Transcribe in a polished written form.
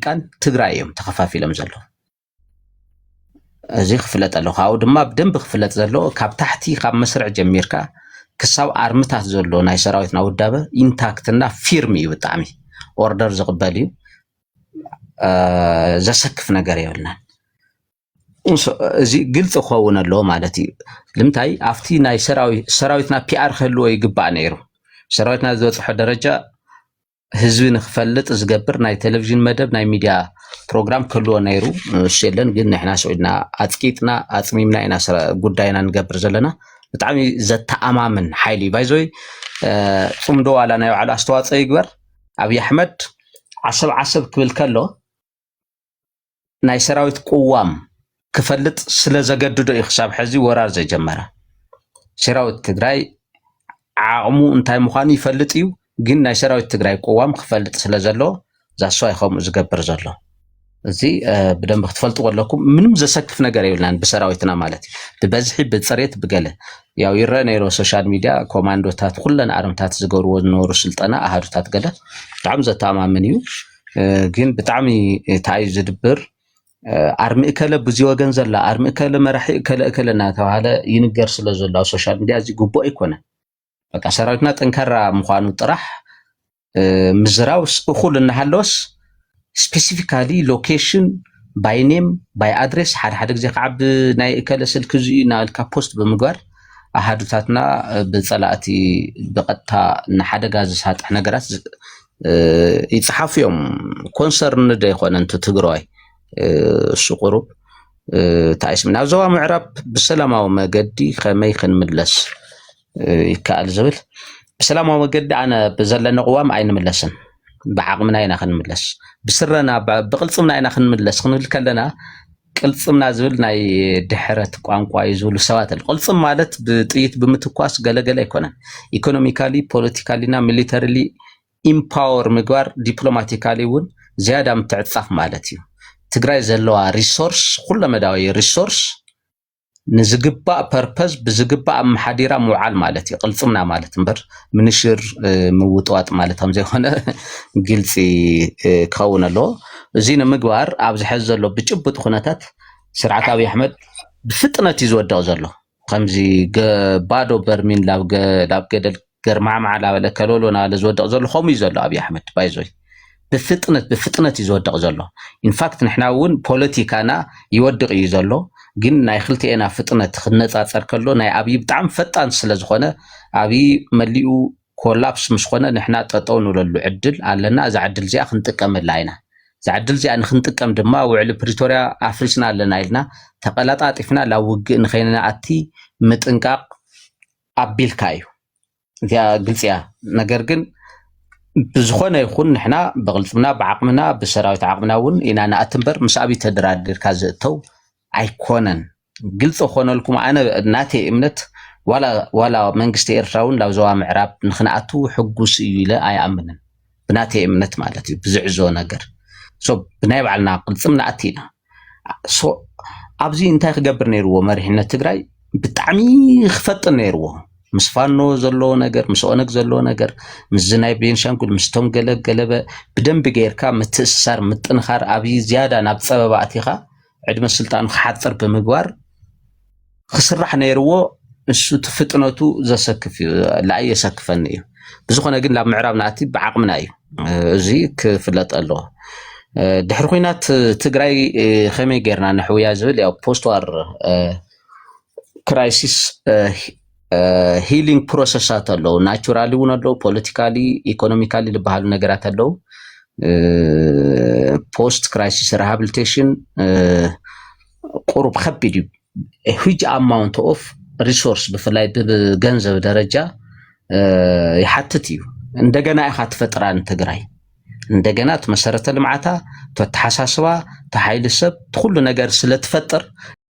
كان تግራيهم تخفافيلم زلو ازي خفلت له او دما بدنب خفلت زلو كاب تحتي كاب مسرع جميركا كساب ارمتات زلو ناي سراويتنا ودابه انتاكتنا فيرمي بطعمي اوردر زقبالي زسكف ነገር ይወልና እዚ ግልጽ ኾውን ኣሎ ማለት እዩ ልምታይ ኣፍቲ ናይ ሰራዊትና ፒአር ከልዎ ይግባእ ነይሩ ሰራዊትና ዝበፅሖ ደረጃ ህዝቢ ንኽፈልጥ ዝገብር ናይ ቴሌቪዥን መደብ ናይ ሚድያ ፕሮግራም ከልዎ ነይሩ ሸለን ግን ንሕና ሰውድና ኣጽቂጥና ኣጽሚምና ኢና ጉዳይና ንገብር ዘለና ብጣዕሚ ዘተኣማምን ሓይሊ ባይዞይ ጽምዶ ዋላ ናይ ባዕሉ ኣስተዋፅኦ ይግበር ኣብይ ኣሕመድ ዓሰብ ክብል ከሎ ናይ ሰራዊት ቁዋም ክፈልጥ ስለ ዘገድዶ ይኽሳብ ሕዚ ወራር ዘጀመረ ሰራዊት ትግራይ ዓቕሙ እንታይ ምዃኑ ይፈልጥ እዩ ግን ናይ ሰራዊት ትግራይ ቁዋም ክፈልጥ ስለ ዘሎ ዛስዋይ ከም ዝገብር ዘሎ እዚ ብደንብ ክትፈልጡ ኣለኩም ምንም ዘሰክፍ ነገር የብልናን ብሰራዊትና ማለት ብበዝሒ ብፅሬት ብገለ ያው ይረ ነይሮ ሶሻል ሚድያ ኮማንዶታት ኩለን ኣርምታት ዝገብርዎ ዝነበሩ ስልጠና ኣሃዱታት ገለ ብጣዕሚ ዘተኣማምን እዩ ግን ብጣዕሚ እንታይ ዝድብር ኣርሚ እከለ ብዙ ወገን ዘላ ኣርሚ እከለ መራሒ እከለ እናተባሃለ ይንገር ስለ ዘሎ ኣብ ሶሻል ሚድያ እዚ ጉቦ ይኮነ በቃ ሰራዊትና ጠንካራ ምዃኑ ጥራሕ ምዝራው እኹል እናሃለወስ ስፔሲፊካሊ ሎኬሽን ባይ ኔም ባይ ኣድሬስ ሓደ ግዜ ከዓ ብናይ እከለ ስልክ እዙይ ናልካ ፖስት ብምግባር ኣሃዱታትና ብፀላእቲ ብቐጥታ ንሓደጋ ዝሳጥሕ ነገራት ይፅሓፉ እዮም ኮንሰርን ዶ ይኮነ እንቱ ትግራይ الشقروب تعيش من عزوة معرب بسلامة ومجدي خمي خن ملس يكال زبل بسلامة ومجدي أنا بزلنا قوام عين ملسن بعقمنا عين خن ملس بسرنا بقلصمنا عين خن ملس خن الكلنا قلصمنا زبل ناي دحرت قوام قايزول سوات القلصم مالت بطيت بمتقواس جلا يكون economically politically نا militarily empower مقار diplomatically ون زيادة متعطف مالتي ትግራይ ዘለዋ ሪሶርስ ኩሉ መዳዊ ሪሶርስ ንዝግባእ ፐርፐዝ ብዝግባእ መሓዲራ ሙዓል ማለት ይቅልጽምና ማለት እንበር ምንሽር ምውጥዋጥ ማለት ከም ዘይኾነ ግልጽ ክኸውን ኣሎ እዚ ንምግባር ኣብ ዝሕዝ ዘሎ ብጭብጥ ኩነታት ስርዓት ኣብይ ኣሕመድ ብፍጥነት ይዝወደቕ ዘሎ ከምዚ ባዶ በርሚን ላብ ገደል ገርማዕማዕ ላበለ ከሎሎና ዝወደቕ ዘሎ ከምኡ እዩ ዘሎ ኣብይ ኣሕመድ ባይዞይ بفتنة يزودق زلو ኢንፋክት ንሕና እውን ፖለቲካና ይወድቕ እዩ ዘሎ ግን ናይ ክልቲኤና ፍጥነት ክነጻጸር ከሎ ናይ ኣብይ ብጣዕሚ ፈጣን ስለ ዝኾነ ኣብይ መሊኡ ኮላፕስ ምስ ኾነ ንሕና ጠጠው ንብለሉ ዕድል ኣለና እዛ ዕድል እዚኣ ክንጥቀመላ ኢና እዛ ዕድል እዚኣ ንክንጥቀም ድማ ውዕሊ ፕሪቶሪያ ኣፍሪስና ኣለና ኢልና ተቐላጣጢፍና ላብ ውግእ ንኸይንኣቲ ምጥንቃቕ ኣቢልካ እዩ እዚኣ ግልጽ እያ ነገር ግን بزخونه يكون نحنا بغلطنا بعقمنا بسراويت عقمنا ون إنا نأتمبر مسابي تدرادر كازتو أيكونن قلت أخونا لكم أنا ناتي إمنت ولا منجستي إرشاون لو زوا معراب نخناتو حقوس إلى أي أمنن بناتي إمنت مالتي بزعزو نجر سو بنايب على ناقل ثم نأتينا سو أبزي انتاي خجبر نيرو مريحنا تجراي بتعميق فت نيرو مسفانو زلو نجر مسونك زلو نجر مزناي بينشانكل مستوم قلب بدنب غيركا متسسر متنخر ابي زياده ناب سبباتيخا عدم السلطان خاطر بمغوار خسرح نيرو እሱ ፍጥነቱ ዘሰክፍ لا يسكفني بزخونه ግን ላብ ምዕራብ ናቲ بعقمና እዩ እዚ ክፍለጥ ኣሎ ድሕሪ ኩናት ትግራይ ከመይ ጌርና ንሕውያ ዝብል ያው ፖስት ዋር ክራይሲስ healing process አለው naturally ወነዶ politically economically ለባህል ነገራት አለው post crisis rehabilitation ቁርብ ከቢድ a huge amount of resource በፍላይ በገንዘብ ደረጃ ይሐትት እዩ እንደገና ያኻት ፈጥራን ትግራይ እንደገና ተመሰረተ ልማዓታ ተተሐሳስባ ተኃይል ሰብ ሁሉ ነገር ስለተፈጠር